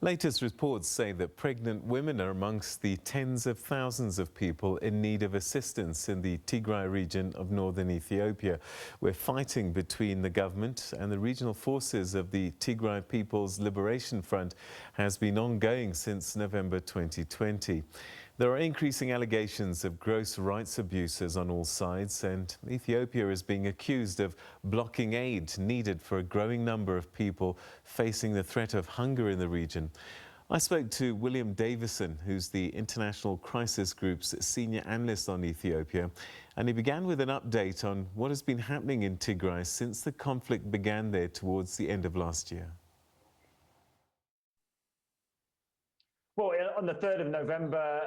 Latest reports say that pregnant women are amongst the tens of thousands of people in need of assistance in the Tigray region of northern Ethiopia, where fighting between the government and the regional forces of the Tigray People's Liberation Front has been ongoing since November 2020. There are increasing allegations of gross rights abuses on all sides, and Ethiopia is being accused of blocking aid needed for a growing number of people facing the threat of hunger in the region. I spoke to William Davison, who's the International Crisis Group's senior analyst on Ethiopia, and he began with an update on what has been happening in Tigray since the conflict began there towards the end of last year. Well, on the 3rd of November,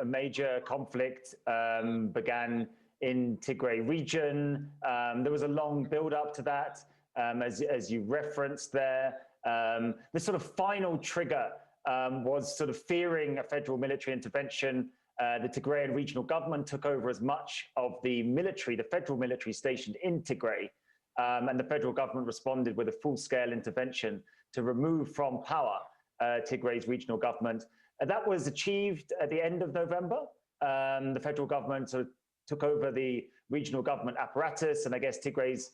a major conflict began in Tigray region. There was a long build-up to that, as you referenced there. The sort of final trigger was sort of fearing a federal military intervention. The Tigrayan regional government took over as much of the military, the federal military stationed in Tigray, and the federal government responded with a full-scale intervention to remove from power Tigray's regional government. That was achieved at the end of November. The federal government sort of took over the regional government apparatus, and I guess Tigray's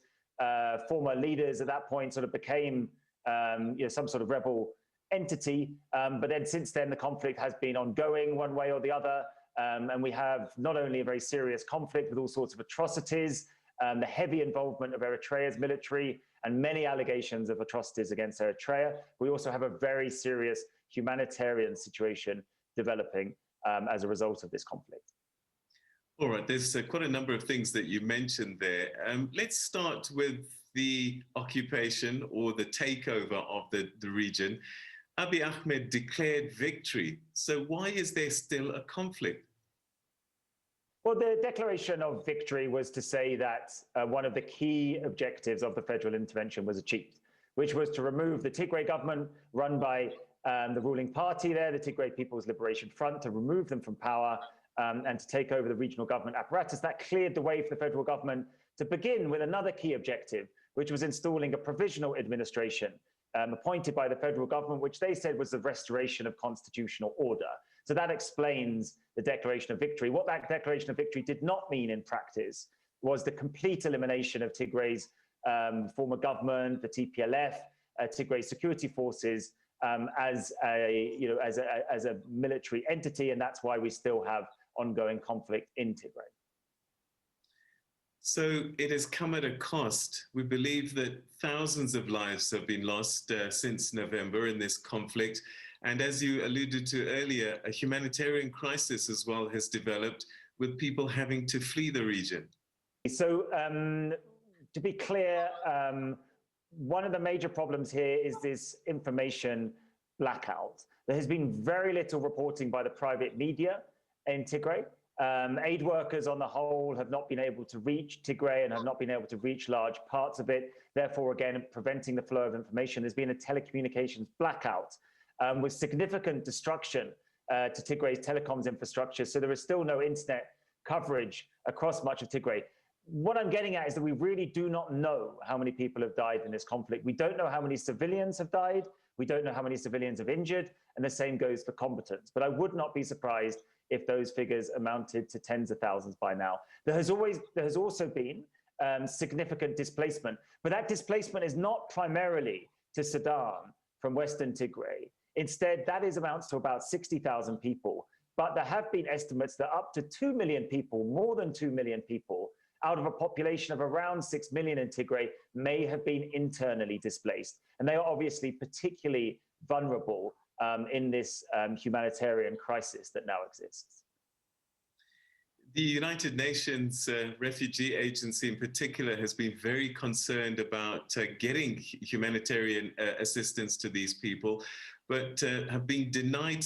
former leaders at that point sort of became some sort of rebel entity. But then since then, the conflict has been ongoing one way or the other. And we have not only a very serious conflict with all sorts of atrocities, the heavy involvement of Eritrea's military, and many allegations of atrocities against Eritrea. We also have a very serious humanitarian situation developing as a result of this conflict. All right, there's quite a number of things that you mentioned there. Let's start with the occupation or the takeover of the region. Abiy Ahmed declared victory. So why is there still a conflict? Well, the declaration of victory was to say that one of the key objectives of the federal intervention was achieved, which was to remove the Tigray government run by the ruling party there, the Tigray People's Liberation Front, to remove them from power and to take over the regional government apparatus. That cleared the way for the federal government to begin with another key objective, which was installing a provisional administration appointed by the federal government, which they said was the restoration of constitutional order. So that explains the declaration of victory. What that declaration of victory did not mean in practice was the complete elimination of Tigray's former government, the TPLF, Tigray security forces as a military entity, and that's why we still have ongoing conflict in Tigray. So it has come at a cost. We believe that thousands of lives have been lost since November in this conflict. And as you alluded to earlier, a humanitarian crisis as well has developed with people having to flee the region. So to be clear, one of the major problems here is this information blackout. There has been very little reporting by the private media in Tigray. Aid workers on the whole have not been able to reach Tigray and have not been able to reach large parts of it, therefore, again, preventing the flow of information. There's been a telecommunications blackout with significant destruction to Tigray's telecoms infrastructure. So there is still no internet coverage across much of Tigray. What I'm getting at is that we really do not know how many people have died in this conflict. We don't know how many civilians have died. We don't know how many civilians have injured, and the same goes for combatants. But I would not be surprised if those figures amounted to tens of thousands by now. There has also been significant displacement, but that displacement is not primarily to Sudan from Western Tigray. Instead, that amounts to about 60,000 people. But there have been estimates that up to 2 million people, more than 2 million people, out of a population of around 6 million in Tigray, may have been internally displaced. And they are obviously particularly vulnerable in this humanitarian crisis that now exists. The United Nations Refugee Agency in particular has been very concerned about getting humanitarian assistance to these people, but have been denied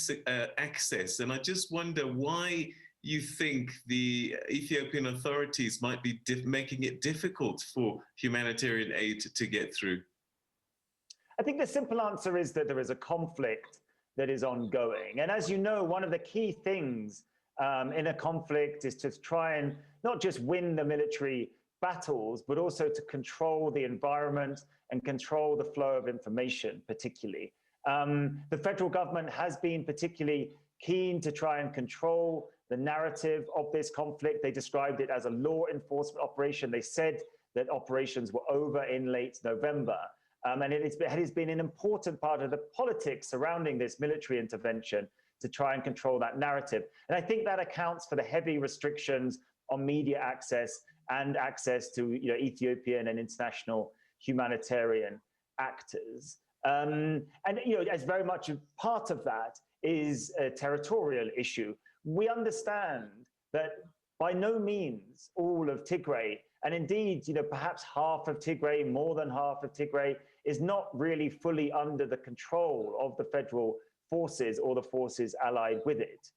access. And I just wonder why you think the Ethiopian authorities might be making it difficult for humanitarian aid to get through. I think the simple answer is that there is a conflict that is ongoing. And as you know, one of the key things in a conflict is to try and not just win the military battles, but also to control the environment and control the flow of information, particularly. The federal government has been particularly keen to try and control the narrative of this conflict. They described it as a law enforcement operation. They said that operations were over in late November. And it has been an important part of the politics surrounding this military intervention to try and control that narrative. And I think that accounts for the heavy restrictions on media access and access to Ethiopian and international humanitarian actors. And as very much a part of that is a territorial issue. We understand that by no means all of Tigray, and indeed, perhaps half of Tigray, more than half of Tigray, is not really fully under the control of the federal forces or the forces allied with it.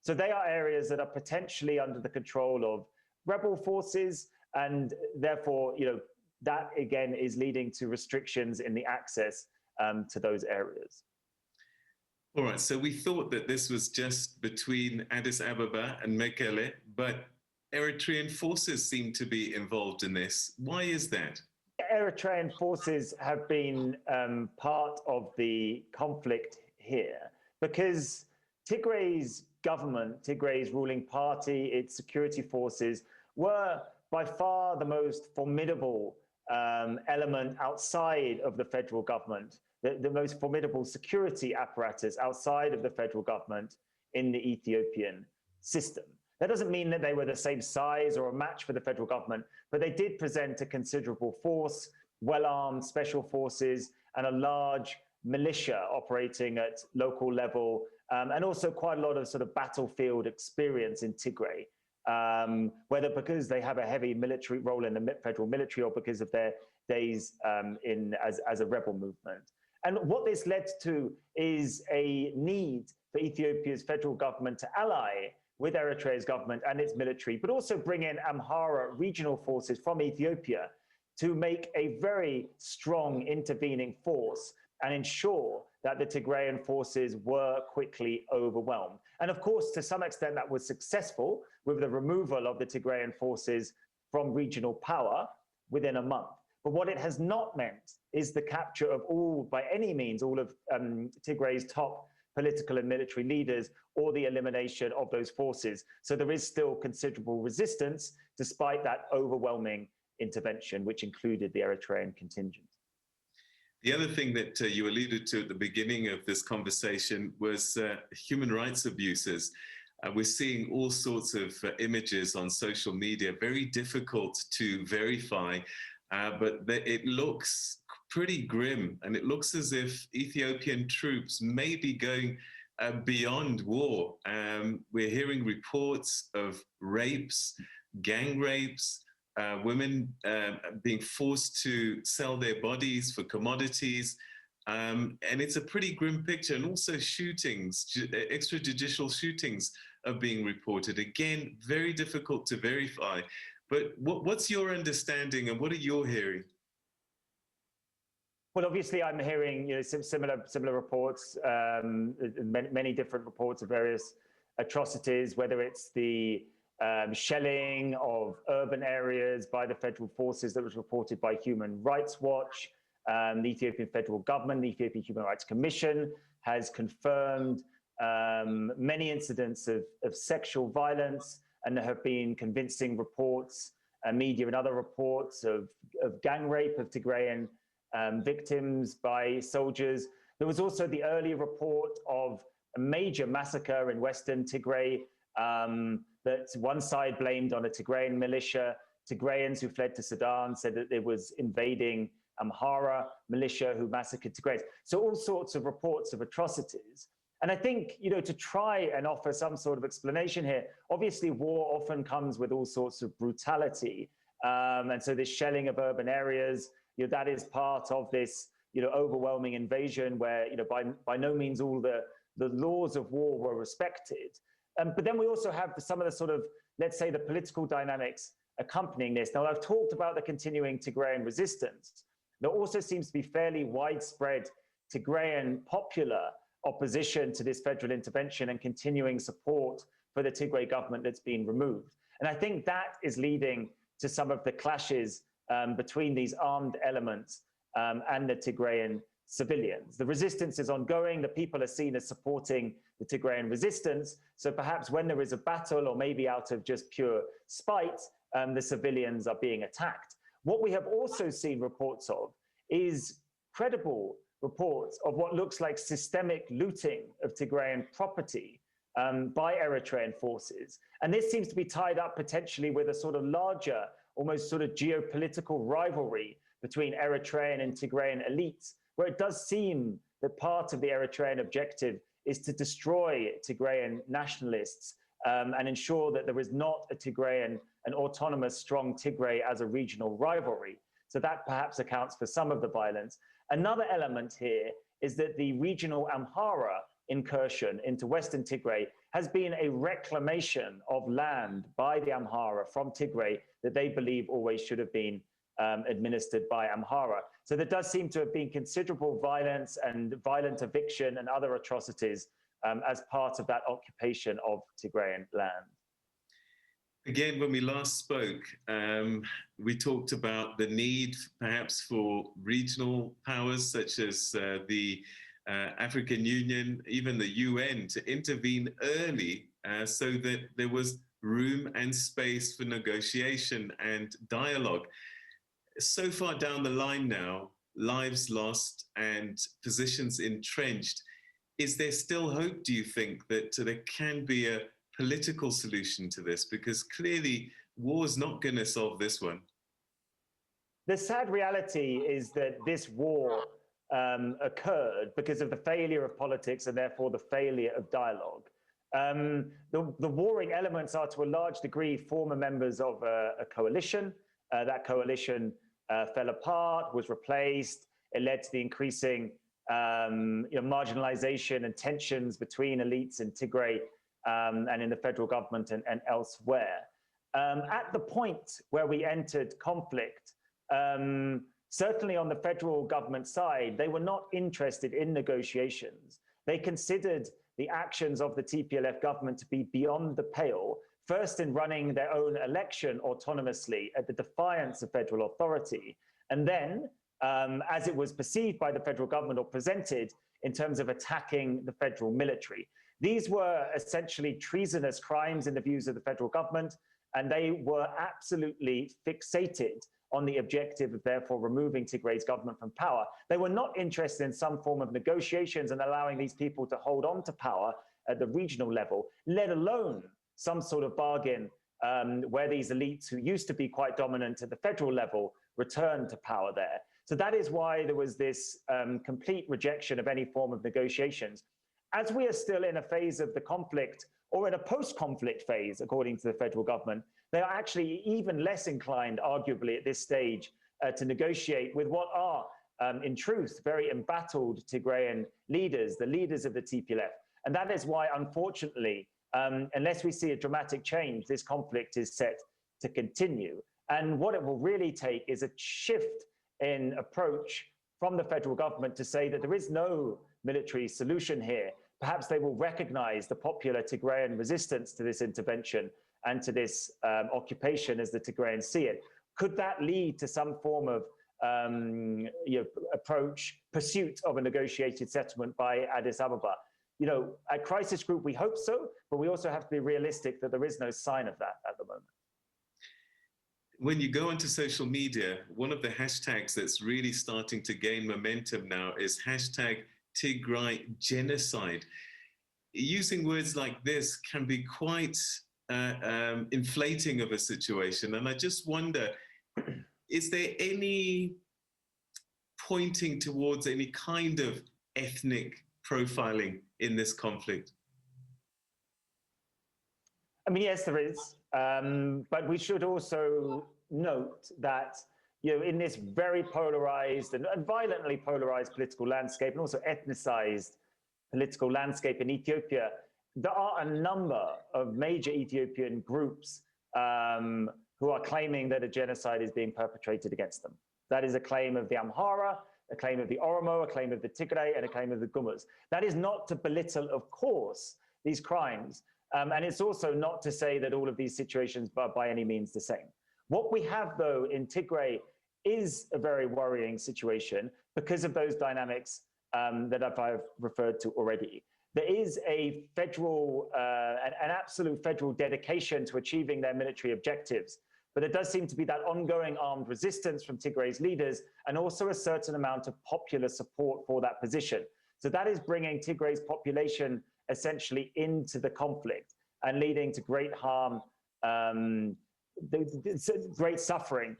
So they are areas that are potentially under the control of rebel forces, and therefore, that again is leading to restrictions in the access to those areas. All right, so we thought that this was just between Addis Ababa and Mekelle, but Eritrean forces seem to be involved in this. Why is that? Eritrean forces have been part of the conflict here because Tigray's government, Tigray's ruling party, its security forces were by far the most formidable element outside of the federal government, the most formidable security apparatus outside of the federal government in the Ethiopian system. That doesn't mean that they were the same size or a match for the federal government, but they did present a considerable force, well-armed special forces, and a large militia operating at local level, and also quite a lot of sort of battlefield experience in Tigray, whether because they have a heavy military role in the federal military or because of their days as a rebel movement. And what this led to is a need for Ethiopia's federal government to ally with Eritrea's government and its military, but also bring in Amhara regional forces from Ethiopia to make a very strong intervening force and ensure that the Tigrayan forces were quickly overwhelmed. And of course, to some extent, that was successful with the removal of the Tigrayan forces from regional power within a month. But what it has not meant is the capture of by any means, all of Tigray's top political and military leaders, or the elimination of those forces. So there is still considerable resistance, despite that overwhelming intervention, which included the Eritrean contingent. The other thing that you alluded to at the beginning of this conversation was human rights abuses. We're seeing all sorts of images on social media, very difficult to verify, but it looks pretty grim, and it looks as if Ethiopian troops may be going beyond war. We're hearing reports of rapes, gang rapes, women being forced to sell their bodies for commodities. And it's a pretty grim picture. And also shootings, extrajudicial shootings are being reported. Again, very difficult to verify. But what's your understanding and what are you hearing? Well, obviously, I'm hearing similar reports, many different reports of various atrocities, whether it's the shelling of urban areas by the federal forces that was reported by Human Rights Watch. The Ethiopian federal government, the Ethiopian Human Rights Commission has confirmed many incidents of sexual violence, and there have been convincing reports, media and other reports of gang rape of Tigrayan victims by soldiers. There was also the early report of a major massacre in Western Tigray that one side blamed on a Tigrayan militia. Tigrayans who fled to Sudan said that it was invading Amhara militia who massacred Tigrayans. So all sorts of reports of atrocities. And I think, to try and offer some sort of explanation here, obviously war often comes with all sorts of brutality. And so this shelling of urban areas, that is part of this, overwhelming invasion where, by no means all the laws of war were respected. But then we also have some of the sort of, let's say, the political dynamics accompanying this. Now, I've talked about the continuing Tigrayan resistance. There also seems to be fairly widespread Tigrayan popular opposition to this federal intervention and continuing support for the Tigray government that's been removed. And I think that is leading to some of the clashes between these armed elements and the Tigrayan civilians. The resistance is ongoing. The people are seen as supporting the Tigrayan resistance. So perhaps when there is a battle, or maybe out of just pure spite, the civilians are being attacked. What we have also seen reports of is credible reports of what looks like systemic looting of Tigrayan property by Eritrean forces. And this seems to be tied up potentially with a sort of larger, almost sort of geopolitical rivalry between Eritrean and Tigrayan elites, where it does seem that part of the Eritrean objective is to destroy Tigrayan nationalists and ensure that there is not a Tigrayan, an autonomous, strong Tigray as a regional rivalry. So that perhaps accounts for some of the violence. Another element here is that the regional Amhara incursion into Western Tigray has been a reclamation of land by the Amhara from Tigray that they believe always should have been administered by Amhara. So there does seem to have been considerable violence and violent eviction and other atrocities as part of that occupation of Tigrayan land. Again, when we last spoke, we talked about the need perhaps for regional powers such as the African Union, even the UN, to intervene early so that there was room and space for negotiation and dialogue. So far down the line now, lives lost and positions entrenched. Is there still hope, do you think, that there can be a political solution to this? Because clearly war is not going to solve this one. The sad reality is that this war occurred because of the failure of politics and therefore the failure of dialogue. The warring elements are to a large degree former members of a coalition. That coalition fell apart, was replaced. It led to the increasing marginalization and tensions between elites in Tigray and in the federal government and elsewhere. At the point where we entered conflict, certainly on the federal government side, they were not interested in negotiations. They considered the actions of the TPLF government to be beyond the pale, first in running their own election autonomously at the defiance of federal authority, and then, as it was perceived by the federal government or presented in terms of attacking the federal military. These were essentially treasonous crimes in the views of the federal government, and they were absolutely fixated on the objective of therefore removing Tigray's government from power. They were not interested in some form of negotiations and allowing these people to hold on to power at the regional level, let alone some sort of bargain where these elites who used to be quite dominant at the federal level returned to power there. So that is why there was this complete rejection of any form of negotiations. As we are still in a phase of the conflict, or in a post-conflict phase, according to the federal government, they are actually even less inclined, arguably at this stage, to negotiate with what are, in truth, very embattled Tigrayan leaders, the leaders of the TPLF. And that is why, unfortunately, unless we see a dramatic change, this conflict is set to continue. And what it will really take is a shift in approach from the federal government to say that there is no military solution here. Perhaps they will recognize the popular Tigrayan resistance to this intervention and to this occupation as the Tigrayans see it. Could that lead to some form of approach, pursuit of a negotiated settlement by Addis Ababa? You know, at Crisis Group, we hope so, but we also have to be realistic that there is no sign of that at the moment. When you go onto social media, one of the hashtags that's really starting to gain momentum now is hashtag Tigray genocide. Using words like this can be quite inflating of a situation. And I just wonder, is there any pointing towards any kind of ethnic profiling in this conflict? I mean, yes, there is. But we should also note that, you know, in this very polarized and violently polarized political landscape, and also ethnicized political landscape in Ethiopia, there are a number of major Ethiopian groups who are claiming that a genocide is being perpetrated against them. That is a claim of the Amhara, a claim of the Oromo, a claim of the Tigray, and a claim of the Gumuz. That is not to belittle, of course, these crimes. And it's also not to say that all of these situations are by any means the same. What we have, though, in Tigray is a very worrying situation because of those dynamics that I've referred to already. There is a federal, an absolute federal dedication to achieving their military objectives, but there does seem to be that ongoing armed resistance from Tigray's leaders and also a certain amount of popular support for that position. So that is bringing Tigray's population essentially into the conflict and leading to great harm, great suffering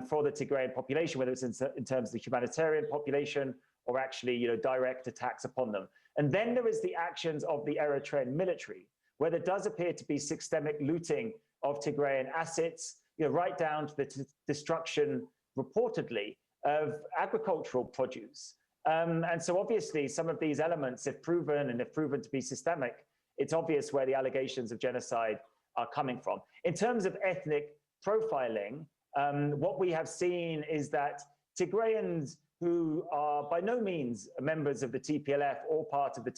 for the Tigrayan population, whether it's in terms of the humanitarian population or actually, direct attacks upon them. And then there is the actions of the Eritrean military, where there does appear to be systemic looting of Tigrayan assets, right down to the destruction, reportedly, of agricultural produce. And so obviously some of these elements, if proven to be systemic, it's obvious where the allegations of genocide are coming from. In terms of ethnic profiling, what we have seen is that Tigrayans who are by no means members of the TPLF or part of the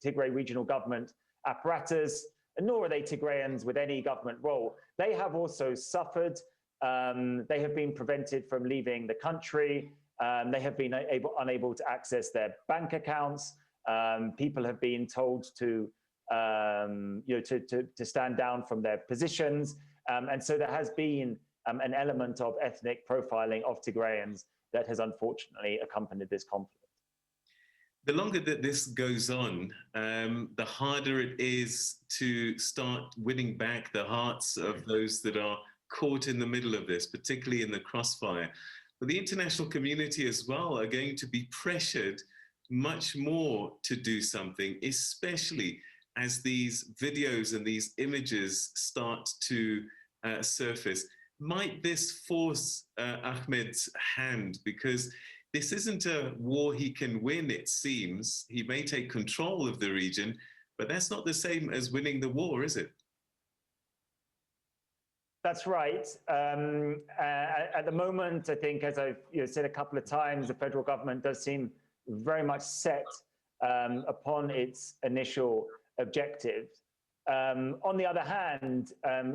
Tigray regional government apparatus, nor are they Tigrayans with any government role. They have also suffered. They have been prevented from leaving the country. They have been unable to access their bank accounts. People have been told to stand down from their positions. And so there has been an element of ethnic profiling of Tigrayans that has unfortunately accompanied this conflict. The longer that this goes on, the harder it is to start winning back the hearts of those that are caught in the middle of this, particularly in the crossfire. But the international community as well are going to be pressured much more to do something, especially as these videos and these images start to surface. Might this force Ahmed's hand? Because this isn't a war he can win, it seems. He may take control of the region, but that's not the same as winning the war, is it? That's right. At the moment, I think, as I've said a couple of times, the federal government does seem very much set upon its initial objectives. On the other hand,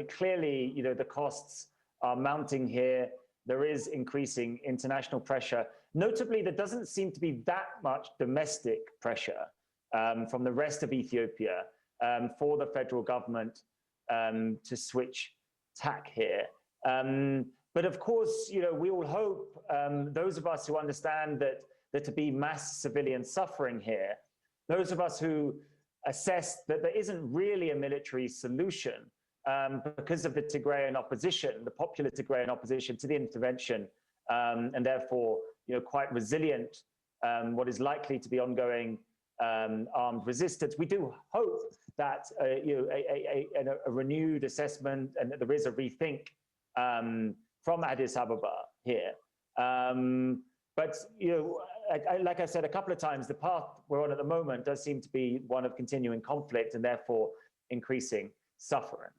clearly, the costs are mounting here. There is increasing international pressure. Notably, there doesn't seem to be that much domestic pressure from the rest of Ethiopia for the federal government to switch tack here. But of course, we all hope, those of us who understand that to be mass civilian suffering here, those of us who assess that there isn't really a military solution because of the Tigrayan opposition, the popular Tigrayan opposition to the intervention, and therefore, quite resilient, what is likely to be ongoing armed resistance. We do hope that a renewed assessment and that there is a rethink from Addis Ababa here. But like I said a couple of times, the path we're on at the moment does seem to be one of continuing conflict and therefore increasing suffering.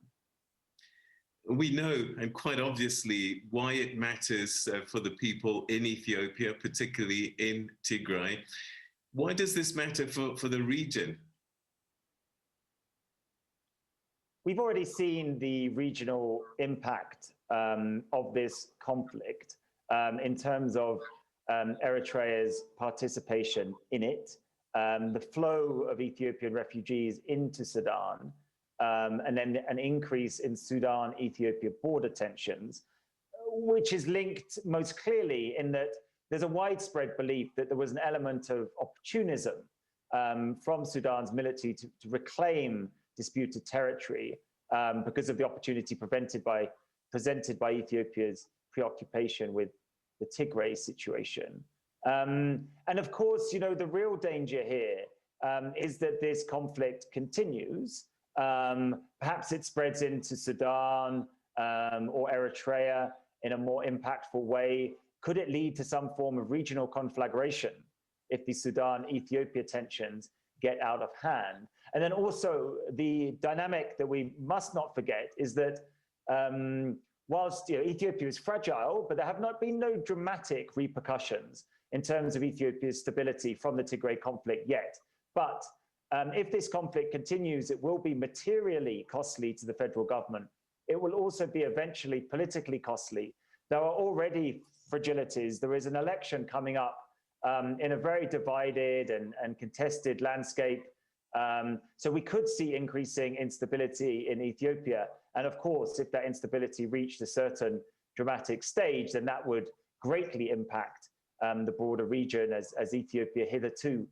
We know, and quite obviously, why it matters for the people in Ethiopia, particularly in Tigray. Why does this matter for the region? We've already seen the regional impact of this conflict in terms of Eritrea's participation in it, the flow of Ethiopian refugees into Sudan, and then an increase in Sudan-Ethiopia border tensions, which is linked most clearly in that there's a widespread belief that there was an element of opportunism from Sudan's military to reclaim disputed territory because of the opportunity presented by Ethiopia's preoccupation with the Tigray situation. And of course, the real danger here is that this conflict continues. Perhaps it spreads into Sudan or Eritrea in a more impactful way. Could it lead to some form of regional conflagration if the Sudan-Ethiopia tensions get out of hand? And then also the dynamic that we must not forget is that whilst Ethiopia is fragile, but there have not been no dramatic repercussions in terms of Ethiopia's stability from the Tigray conflict yet. But if this conflict continues, it will be materially costly to the federal government. It will also be eventually politically costly. There are already fragilities. There is an election coming up in a very divided and contested landscape. So we could see increasing instability in Ethiopia. And of course, if that instability reached a certain dramatic stage, then that would greatly impact the broader region, as Ethiopia hitherto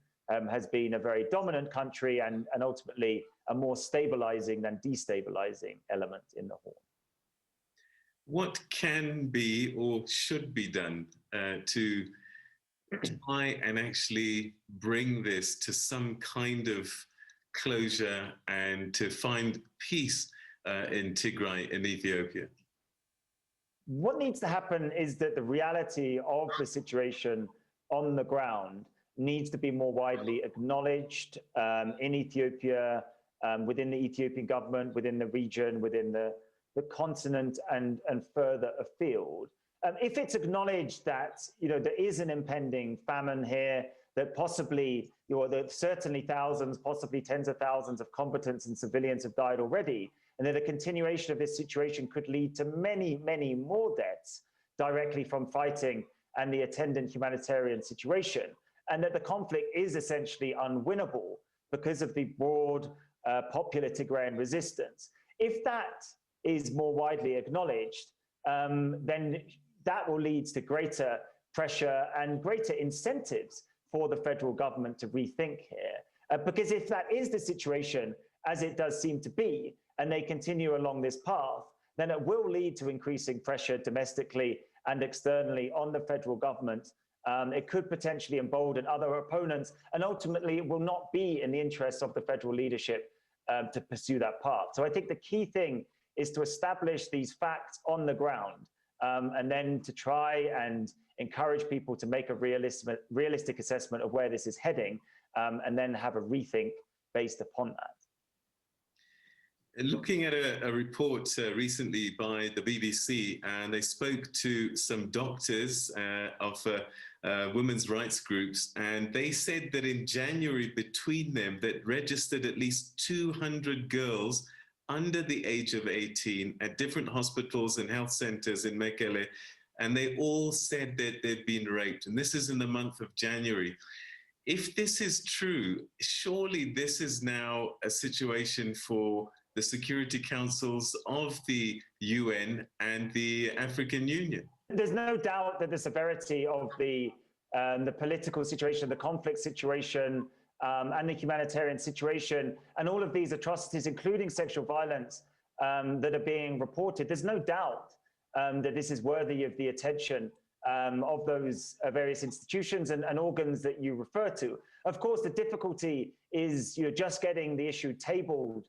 has been a very dominant country and ultimately a more stabilizing than destabilizing element in the Horn. What can be or should be done to try and actually bring this to some kind of closure and to find peace in Tigray in Ethiopia? What needs to happen is that the reality of the situation on the ground needs to be more widely acknowledged in Ethiopia, within the Ethiopian government, within the region, within the continent, and further afield. If it's acknowledged that there is an impending famine here, that possibly that certainly thousands, possibly tens of thousands of combatants and civilians have died already, and that a continuation of this situation could lead to many, many more deaths directly from fighting and the attendant humanitarian situation, and that the conflict is essentially unwinnable because of the broad popular Tigrayan resistance. If that is more widely acknowledged, then that will lead to greater pressure and greater incentives for the federal government to rethink here. Because if that is the situation, as it does seem to be, and they continue along this path, then it will lead to increasing pressure domestically and externally on the federal government. It could potentially embolden other opponents, and ultimately it will not be in the interests of the federal leadership to pursue that path. So I think the key thing is to establish these facts on the ground, and then to try and encourage people to make a realistic assessment of where this is heading, and then have a rethink based upon that. Looking at a report recently by the BBC, and they spoke to some doctors of women's rights groups, and they said that in January between them that registered at least 200 girls under the age of 18 at different hospitals and health centers in Mekelle, and they all said that they'd been raped. And this is in the month of January. If this is true, surely this is now a situation for the Security Councils of the UN and the African Union. There's no doubt that the severity of the political situation, the conflict situation, and the humanitarian situation, and all of these atrocities, including sexual violence, that are being reported, there's no doubt that this is worthy of the attention of those various institutions and organs that you refer to. Of course, the difficulty is just getting the issue tabled,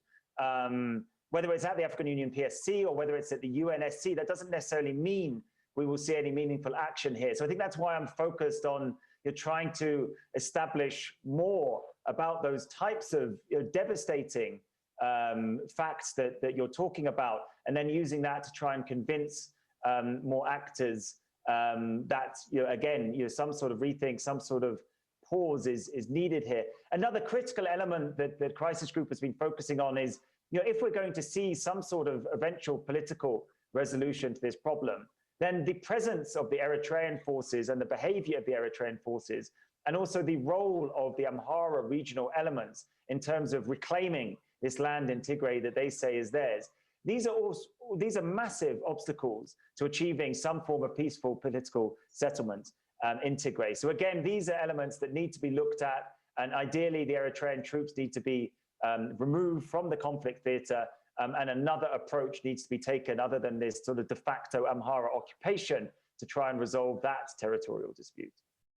whether it's at the African Union PSC or whether it's at the UNSC. That doesn't necessarily mean we will see any meaningful action here. So I think that's why I'm focused on trying to establish more about those types of devastating facts that you're talking about, and then using that to try and convince more actors that again some sort of rethink, some sort of pause is needed here. Another critical element that the crisis group has been focusing on is if we're going to see some sort of eventual political resolution to this problem, then the presence of the Eritrean forces and the behavior of the Eritrean forces, and also the role of the Amhara regional elements in terms of reclaiming this land in Tigray that they say is theirs, these are massive obstacles to achieving some form of peaceful political settlement in Tigray. So again, these are elements that need to be looked at, and ideally the Eritrean troops need to be removed from the conflict theater, and another approach needs to be taken other than this sort of de facto Amhara occupation to try and resolve that territorial dispute.